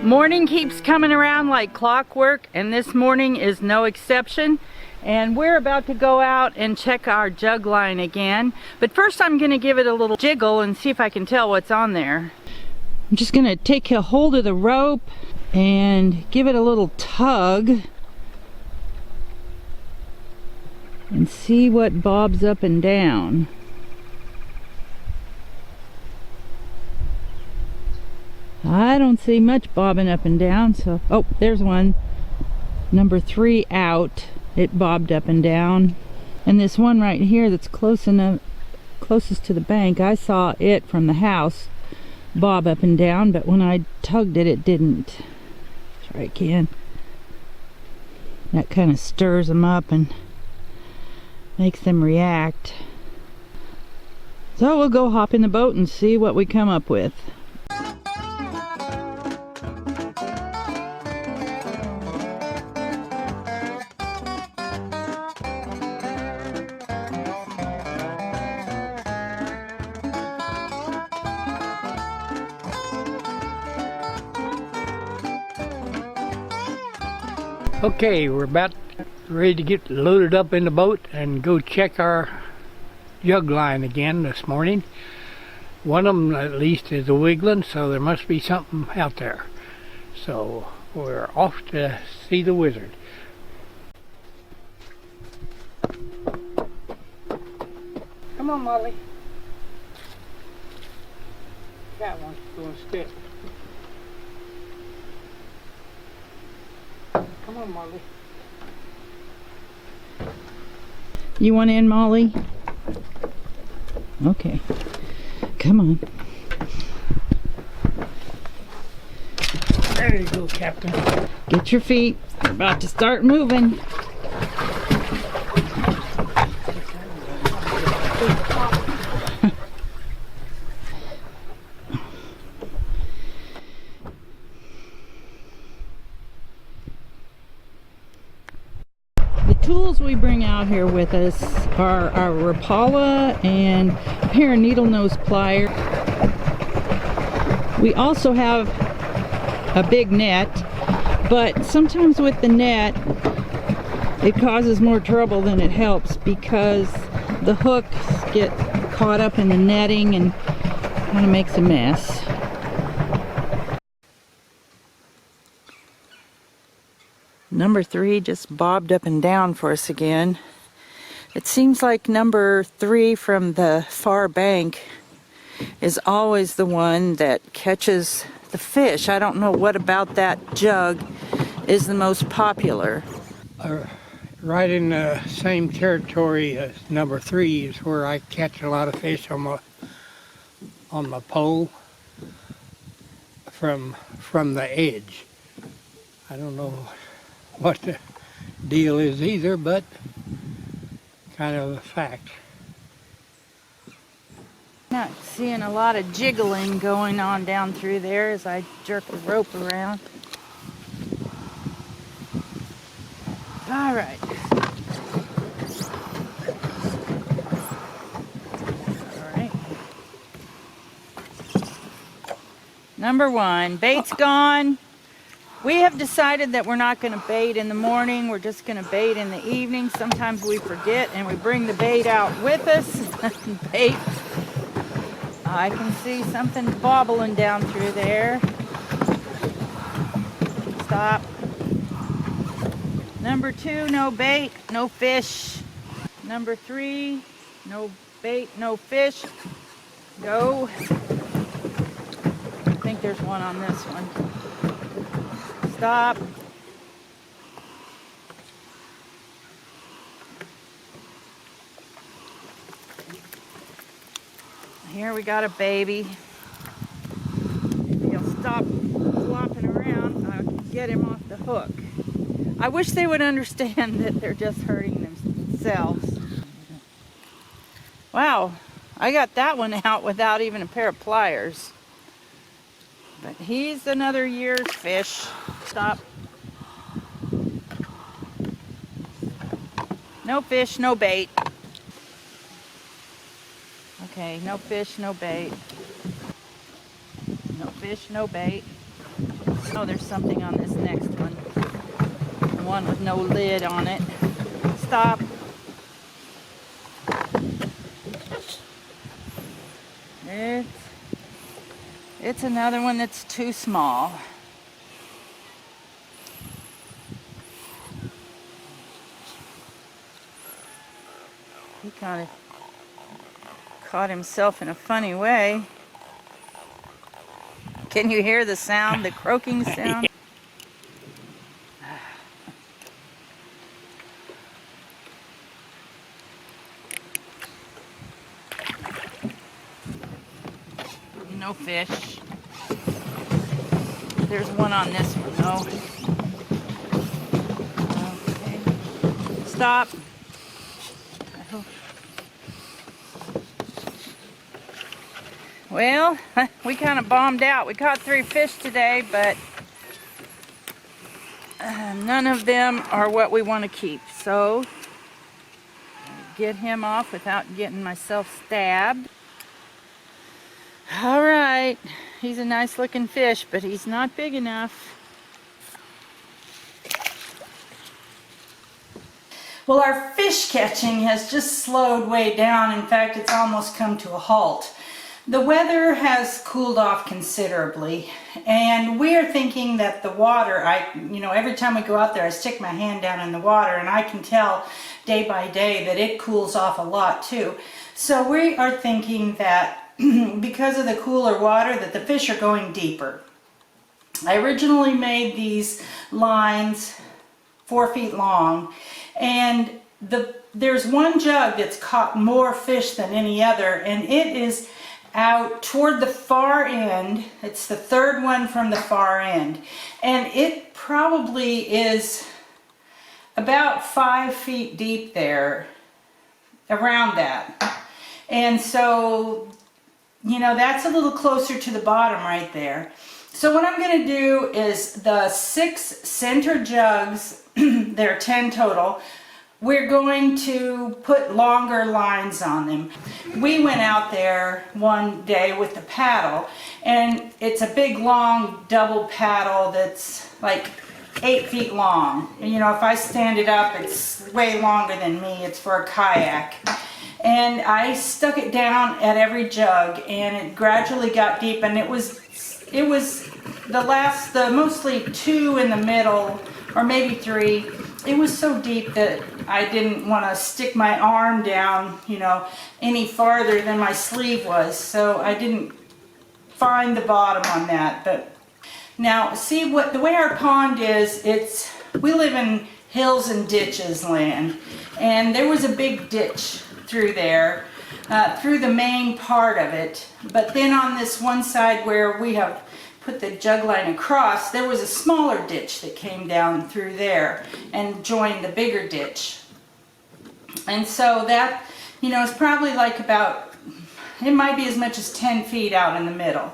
Morning keeps coming around like clockwork, and this morning is no exception. And we're about to go out and check our jug line again. But first I'm going to give it a little jiggle and see if I can tell what's on there. I'm just going to take a hold of the rope and give it a little tug and see what bobs up and down. I don't see much bobbing up and down, so oh, there's one. Number 3 out. It bobbed up and down. And this one right here that's closest to the bank, I saw it from the house bob up and down, but when I tugged it, it didn't. Try again. That kind of stirs them up and makes them react. So we'll go hop in the boat and see what we come up with. Okay, we're about ready to get loaded up in the boat and go check our jug line again this morning. One of them at least is a wiggling, so there must be something out there. So we're off to see the wizard. Come on, Molly. That one's going to stick. Come on, Molly. You want in, Molly? Okay. Come on. There you go, Captain. Get your feet. We're about to start moving. Tools we bring out here with us are our Rapala and a pair of needle nose pliers. We also have a big net, but sometimes with the net it causes more trouble than it helps because the hooks get caught up in the netting and kind of makes a mess. Number 3 just bobbed up and down for us again. It seems like number 3 from the far bank is always the one that catches the fish. I don't know what about that jug is the most popular. Right in the same territory as number 3 is where I catch a lot of fish on my pole from the edge. I don't know what the deal is either, but kind of a fact. Not seeing a lot of jiggling going on down through there as I jerk the rope around. All right. All right. Number 1, bait's gone. We have decided that we're not going to bait in the morning. We're just going to bait in the evening. Sometimes we forget and we bring the bait out with us. Bait. I can see something bobbling down through there. Stop. Number 2, no bait, no fish. Number 3, no bait, no fish. Go. I think there's one on this one. Stop. Here we got a baby. If he'll stop flopping around, I can get him off the hook. I wish they would understand that they're just hurting themselves. Wow, I got that one out without even a pair of pliers. But he's another year's fish. Stop. No fish, no bait. Okay, no fish, no bait. No fish, no bait. Oh, there's something on this next one. The one with no lid on it. Stop. It's another one that's too small. He kind of caught himself in a funny way. Can you hear the sound, the croaking sound? No fish. There's one on this one, though. Okay. Stop. Well, we kind of bombed out. We caught 3 fish today, but none of them are what we want to keep. So, get him off without getting myself stabbed. All right, he's a nice looking fish, but he's not big enough. Well, our fish catching has just slowed way down. In fact, it's almost come to a halt. The weather has cooled off considerably, and we're thinking that the water, every time we go out there, I stick my hand down in the water, and I can tell day by day that it cools off a lot too. So we are thinking that because of the cooler water, that the fish are going deeper. I originally made these lines 4 feet long, and there's one jug that's caught more fish than any other, and it is out toward the far end. It's the third one from the far end, and it probably is about 5 feet deep there, around that. And so, that's a little closer to the bottom right there. So what I'm going to do is the 6 center jugs, there are 10 total, we're going to put longer lines on them. We went out there one day with the paddle, and it's a big long double paddle that's like 8 feet long. And, if I stand it up, it's way longer than me. It's for a kayak. And I stuck it down at every jug, and it gradually got deep, and it was the mostly 2 in the middle, or maybe 3. It was so deep that I didn't want to stick my arm down, any farther than my sleeve was. So I didn't find the bottom on that. But now, see the way our pond is, we live in hills and ditches land. And there was a big ditch through there, through the main part of it. But then on this one side where we have put the jug line across, there was a smaller ditch that came down through there and joined the bigger ditch. And so that, is probably like it might be as much as 10 feet out in the middle.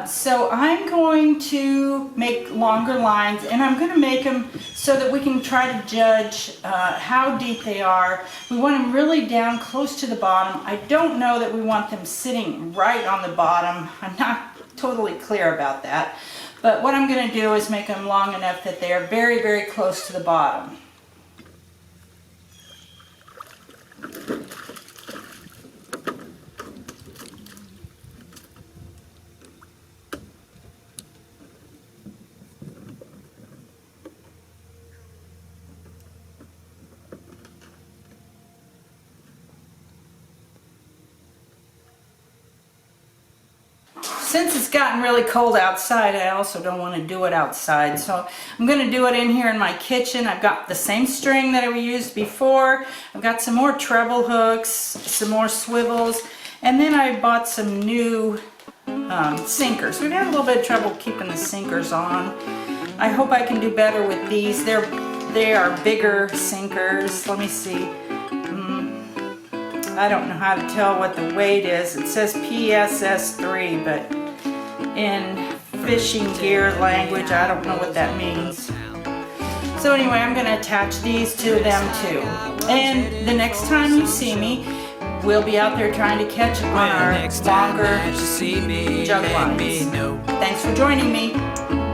So I'm going to make longer lines, and I'm going to make them so that we can try to judge how deep they are. We want them really down close to the bottom. I don't know that we want them sitting right on the bottom. I'm not totally clear about that. But what I'm going to do is make them long enough that they are very, very close to the bottom. Since it's gotten really cold outside, I also don't want to do it outside. So I'm going to do it in here in my kitchen. I've got the same string that we used before. I've got some more treble hooks, some more swivels, and then I bought some new sinkers. We've had a little bit of trouble keeping the sinkers on. I hope I can do better with these. They are bigger sinkers. Let me see. I don't know how to tell what the weight is. It says PSS3, but in fishing gear language, I don't know what that means. So anyway, I'm going to attach these to them too. And the next time you see me, we'll be out there trying to catch on our longer jug lines. Thanks for joining me.